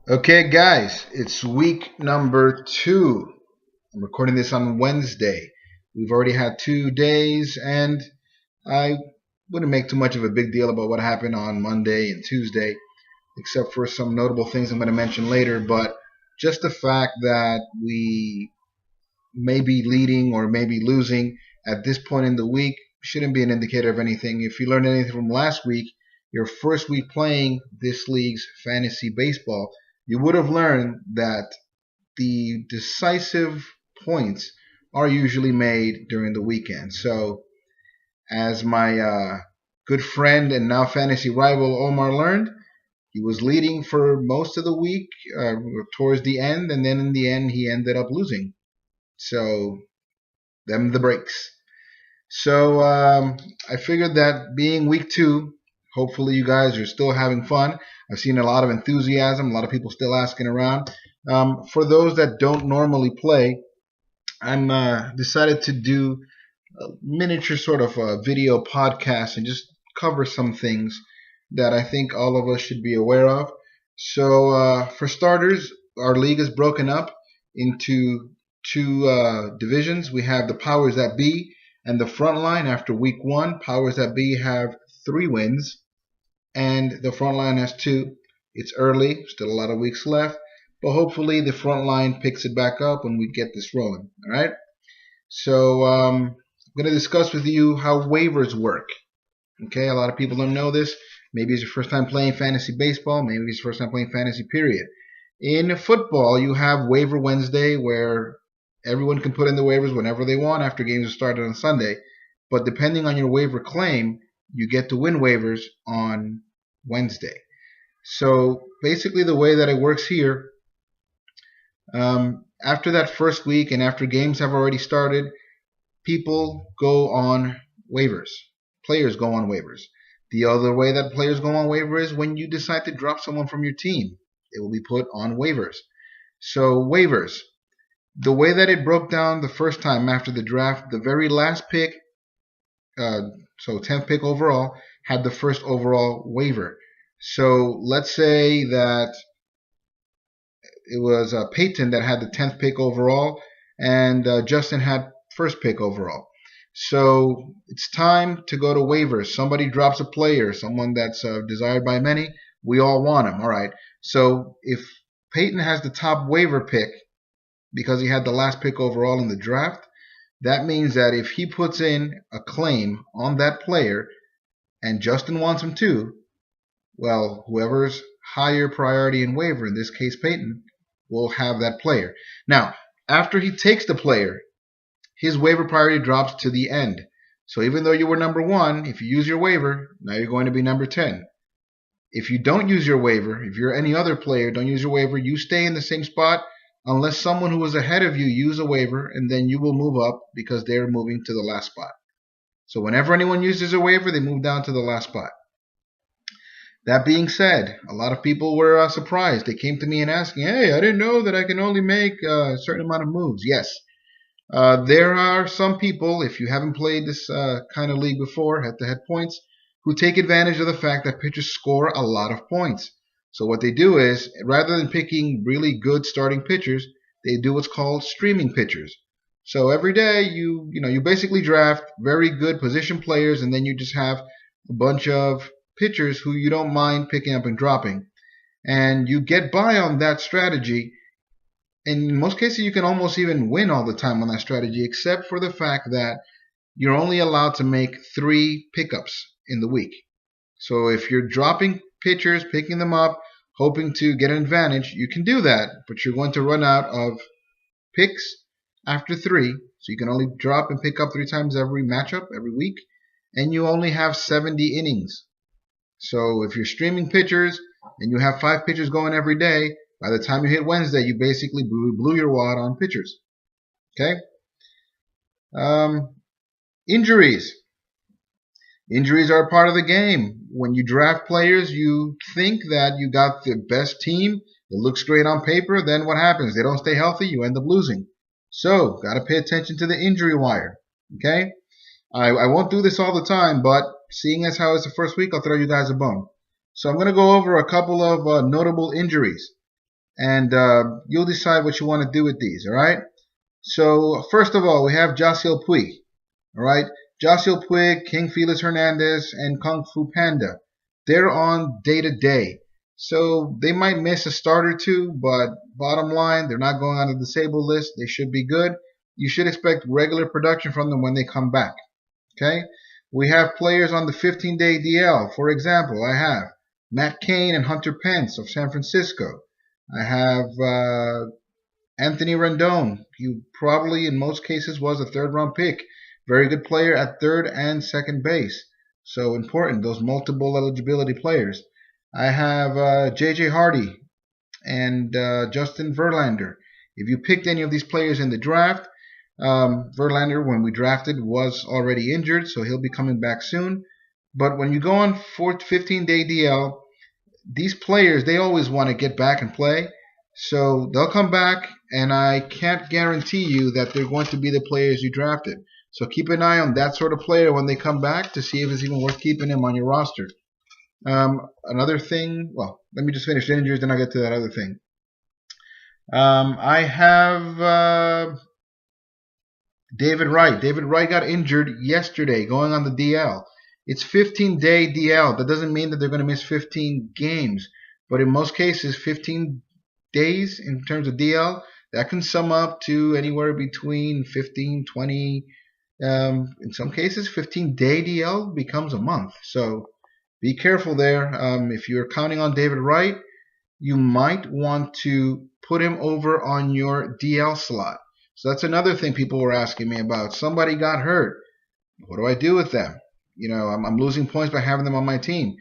Okay, guys, it's week number 2. I'm recording this on Wednesday. We've already had 2 days, and I wouldn't make too much of a big deal about what happened on Monday and Tuesday, except for some notable things I'm going to mention later. But just the fact that we may be leading or may be losing at this point in the week shouldn't be an indicator of anything. If you learned anything from last week, your first week playing this league's fantasy baseball, you would have learned that the decisive points are usually made during the weekend. So, as my good friend and now fantasy rival Omar learned, he was leading for most of the week towards the end, and then in the end, he ended up losing. So, them the breaks. So, I figured that being week 2, hopefully you guys are still having fun. I've seen a lot of enthusiasm, a lot of people still asking around. For those that don't normally play, I'm decided to do a miniature sort of a video podcast and just cover some things that I think all of us should be aware of. So, for starters, our league is broken up into two divisions. We have the powers that be and the front line. After week 1, powers that be have 3 wins, and the front line has 2. It's early, still a lot of weeks left, but hopefully the front line picks it back up when we get this rolling. All right. So I'm going to discuss with you how waivers work. Okay, a lot of people don't know this. Maybe it's your first time playing fantasy baseball. Maybe it's your first time playing fantasy, period. In football, you have Waiver Wednesday where everyone can put in the waivers whenever they want after games are started on Sunday. But depending on your waiver claim, you get to win waivers on Wednesday. So basically, the way that it works here, after that first week and after games have already started, people go on waivers. Players go on waivers. The other way that players go on waivers is when you decide to drop someone from your team. It will be put on waivers. So waivers. The way that it broke down the first time after the draft, the very last pick, so 10th pick overall, had the first overall waiver. So let's say that it was Peyton that had the 10th pick overall, and Justin had first pick overall. So it's time to go to waivers. Somebody drops a player, someone that's desired by many. We all want him. All right. So if Peyton has the top waiver pick because he had the last pick overall in the draft, that means that if he puts in a claim on that player and Justin wants him too, well, whoever's higher priority in waiver, in this case Peyton, will have that player. Now, after he takes the player, his waiver priority drops to the end. So even though you were number 1, if you use your waiver, now you're going to be number 10. If you don't use your waiver, if you're any other player, don't use your waiver, you stay in the same spot unless someone who was ahead of you use a waiver, and then you will move up because they're moving to the last spot. So whenever anyone uses a waiver, they move down to the last spot. That being said, a lot of people were surprised. They came to me and asking, hey, I didn't know that I can only make a certain amount of moves. Yes, there are some people, if you haven't played this kind of league before, head-to-head points, who take advantage of the fact that pitchers score a lot of points. So what they do is, rather than picking really good starting pitchers, they do what's called streaming pitchers. So every day you basically draft very good position players, and then you just have a bunch of pitchers who you don't mind picking up and dropping. And you get by on that strategy. In most cases, you can almost even win all the time on that strategy, except for the fact that you're only allowed to make 3 pickups in the week. So if you're dropping pitchers, picking them up, hoping to get an advantage, you can do that, but you're going to run out of picks after 3. So you can only drop and pick up 3 times every matchup, every week, and you only have 70 innings. So if you're streaming pitchers and you have 5 pitchers going every day, by the time you hit Wednesday, you basically blew your wad on pitchers. Okay? Injuries. Injuries are a part of the game. When you draft players, you think that you got the best team. It looks great on paper. Then what happens? They don't stay healthy. You end up losing. So, got to pay attention to the injury wire. Okay? I won't do this all the time, but seeing as how it's the first week, I'll throw you guys a bone. So I'm going to go over a couple of notable injuries. and you'll decide what you want to do with these. All right. So first of all, we have Jasiel Puig. All right, Jasiel Puig, King Felix Hernandez, and Kung Fu Panda. They're on day to day, so they might miss a start or two, but bottom line, they're not going on the disabled list. They should be good. You should expect regular production from them when they come back. Okay, we have players on the 15-day DL. For example, I have Matt Cain and Hunter Pence of San Francisco. I have Anthony Rendon. He probably, in most cases, was a third-round pick. Very good player at third and second base. So important, those multiple eligibility players. I have J.J. Hardy and Justin Verlander. If you picked any of these players in the draft, Verlander, when we drafted, was already injured, so he'll be coming back soon. But when you go on 15-day DL, these players, they always want to get back and play. So they'll come back, and I can't guarantee you that they're going to be the players you drafted. So keep an eye on that sort of player when they come back to see if it's even worth keeping him on your roster. Another thing, well, let me just finish the injuries, then I'll get to that other thing. I have David Wright. David Wright got injured yesterday going on the DL. It's 15-day DL. That doesn't mean that they're going to miss 15 games. But in most cases, 15 days in terms of DL, that can sum up to anywhere between 15, 20. In some cases, 15-day DL becomes a month. So be careful there. If you're counting on David Wright, you might want to put him over on your DL slot. So that's another thing people were asking me about. Somebody got hurt. What do I do with them? You know, I'm losing points by having them on my team.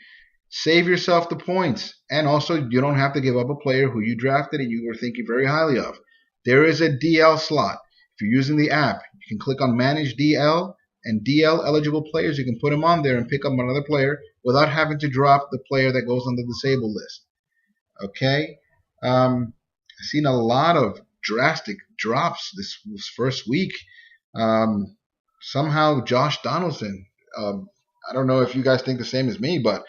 Save yourself the points. And also, you don't have to give up a player who you drafted and you were thinking very highly of. There is a DL slot. If you're using the app, you can click on Manage DL, and DL eligible players, you can put them on there and pick up another player without having to drop the player that goes on the disabled list. Okay? I've seen a lot of drastic drops this first week. Somehow Josh Donaldson, I don't know if you guys think the same as me, but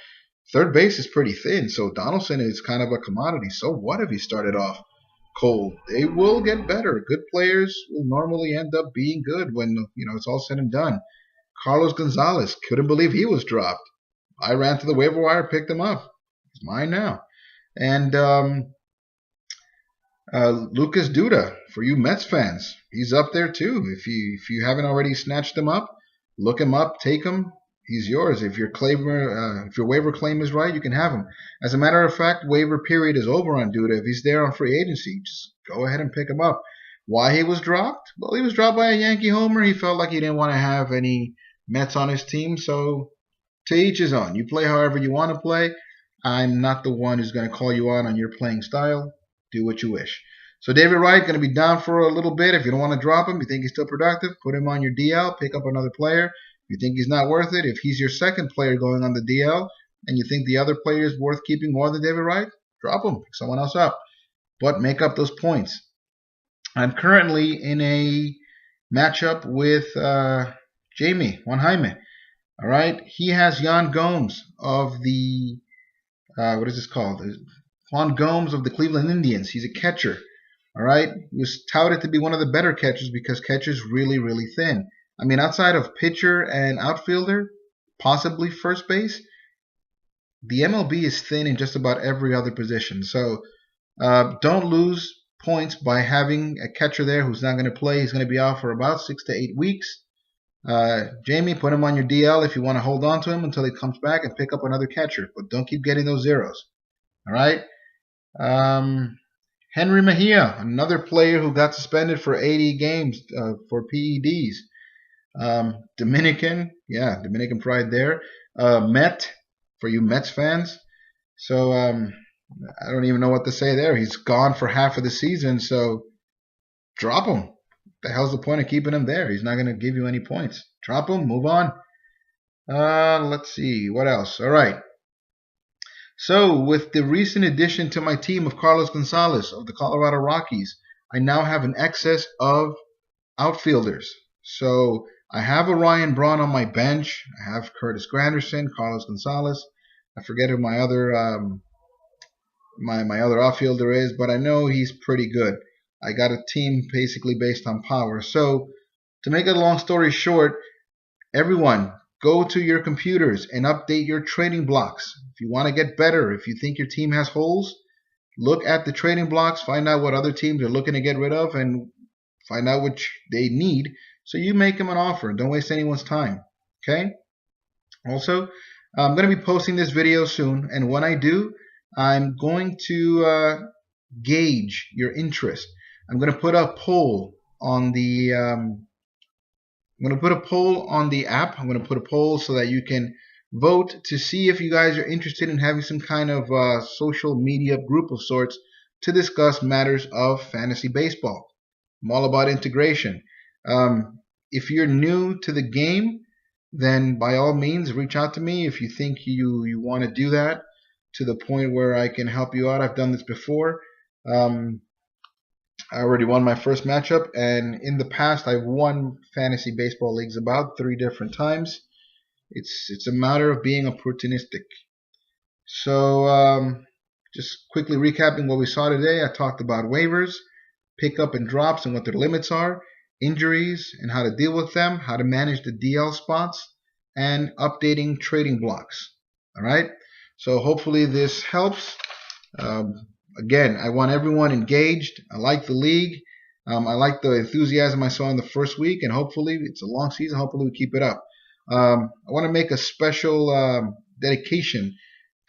third base is pretty thin, so Donaldson is kind of a commodity. So what if he started off cold? They will get better. Good players will normally end up being good when it's all said and done. Carlos Gonzalez, couldn't believe he was dropped. I ran to the waiver wire, picked him up. He's mine now. And Lucas Duda, for you Mets fans, he's up there too. If you haven't already snatched him up, look him up, take him. He's yours. If your waiver claim is right, you can have him. As a matter of fact, waiver period is over on Duda. If he's there on free agency, just go ahead and pick him up. Why he was dropped? Well, he was dropped by a Yankee homer. He felt like he didn't want to have any Mets on his team. So to each his own. You play however you want to play. I'm not the one who's going to call you out on your playing style. Do what you wish. So David Wright going to be down for a little bit. If you don't want to drop him, you think he's still productive, put him on your DL, pick up another player. If you think he's not worth it, if he's your second player going on the DL, and you think the other player is worth keeping more than David Wright, drop him, pick someone else up. But make up those points. I'm currently in a matchup with Jamie Juan Jaime. All right, he has Yan Gomes of the what is this called? Juan Gomes of the Cleveland Indians. He's a catcher. All right, he was touted to be one of the better catchers because catcher's really, really thin. I mean, outside of pitcher and outfielder, possibly first base, the MLB is thin in just about every other position. So don't lose points by having a catcher there who's not going to play. He's going to be out for about 6 to 8 weeks. Jamie, put him on your DL if you want to hold on to him until he comes back and pick up another catcher. But don't keep getting those zeros. All right? Henry Mejia, another player who got suspended for 80 games for PEDs. Dominican pride there. Met, for you Mets fans. So I don't even know what to say there. He's gone for half of the season, so drop him. What the hell's the point of keeping him there? He's not going to give you any points. Drop him, move on. Let's see, what else? All right. So with the recent addition to my team of Carlos Gonzalez of the Colorado Rockies, I now have an excess of outfielders. So I have a Ryan Braun on my bench. I have Curtis Granderson, Carlos Gonzalez. I forget who my other my other outfielder is, but I know he's pretty good. I got a team basically based on power. So to make a long story short, everyone, go to your computers and update your trading blocks. If you want to get better, if you think your team has holes, look at the trading blocks, find out what other teams are looking to get rid of, and find out what they need. So you make them an offer. Don't waste anyone's time. Okay? Also, I'm going to be posting this video soon, and when I do, I'm going to gauge your interest. I'm going to put a poll on the I'm going to put a poll on the app. I'm going to put a poll so that you can vote to see if you guys are interested in having some kind of social media group of sorts to discuss matters of fantasy baseball. I'm all about integration. If you're new to the game, then by all means reach out to me if you think you want to do that to the point where I can help you out. I've done this before. I already won my first matchup, and in the past I've won fantasy baseball leagues about 3 different times. It's a matter of being opportunistic. So just quickly recapping what we saw today, I talked about waivers, pickup and drops and what their limits are, injuries and how to deal with them, how to manage the DL spots, and updating trading blocks. Alright, so hopefully this helps. Again, I want everyone engaged. I like the league. I like the enthusiasm I saw in the first week, and hopefully it's a long season. Hopefully we keep it up. I want to make a special dedication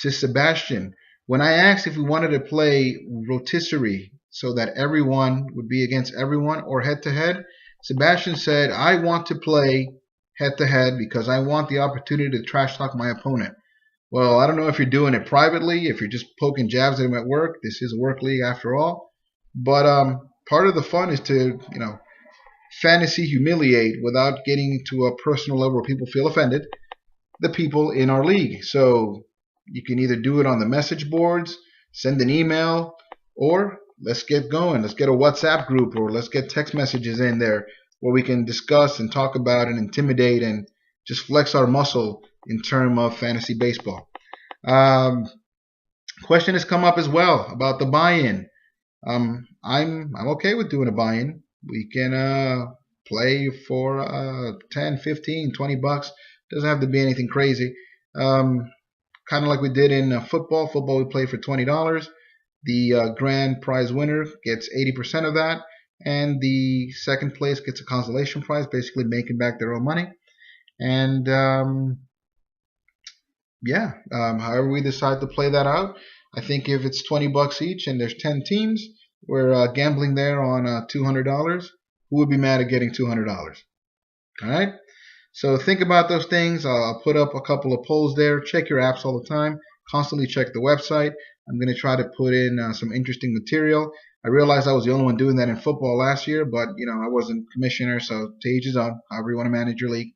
to Sebastian. When I asked if we wanted to play rotisserie so that everyone would be against everyone or head-to-head, Sebastian said, I want to play head-to-head because I want the opportunity to trash talk my opponent. Well, I don't know if you're doing it privately, if you're just poking jabs at him at work. This is a work league after all. But part of the fun is to, fantasy humiliate without getting to a personal level where people feel offended, the people in our league. So you can either do it on the message boards, send an email, or let's get going. Let's get a WhatsApp group, or let's get text messages in there where we can discuss and talk about and intimidate and just flex our muscle in terms of fantasy baseball. Question has come up as well about the buy-in. I'm okay with doing a buy-in. We can play for 10, 15, 20 bucks. Doesn't have to be anything crazy. Kind of like we did in football. Football we play for $20. The grand prize winner gets 80% of that, and the second place gets a consolation prize, basically making back their own money. And however we decide to play that out, I think if it's 20 bucks each and there's 10 teams, we're gambling there on $200. Who would be mad at getting $200? All right. So think about those things. I'll put up a couple of polls there. Check your apps all the time. Constantly check the website. I'm going to try to put in some interesting material. I realized I was the only one doing that in football last year, but I wasn't commissioner, so to each his own. However you want to manage your league.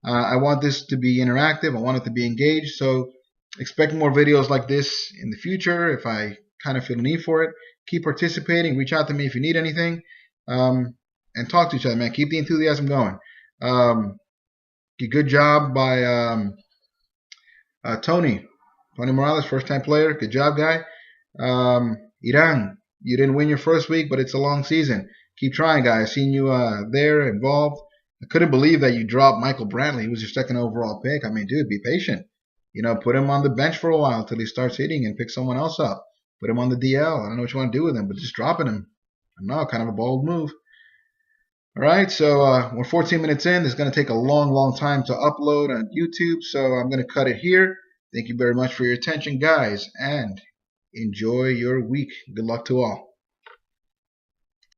I want this to be interactive. I want it to be engaged. So expect more videos like this in the future if I kind of feel the need for it. Keep participating. Reach out to me if you need anything. And talk to each other, man. Keep the enthusiasm going. Good job by Tony Morales, first-time player. Good job, guy. Iran, you didn't win your first week, but it's a long season. Keep trying, guys. Seen you there, involved. I couldn't believe that you dropped Michael Brantley. He was your second overall pick. I mean, dude, be patient. Put him on the bench for a while until he starts hitting and pick someone else up. Put him on the DL. I don't know what you want to do with him, but just dropping him. I don't know, kind of a bold move. All right, so we're 14 minutes in. This is going to take a long, long time to upload on YouTube, so I'm going to cut it here. Thank you very much for your attention, guys, and enjoy your week. Good luck to all.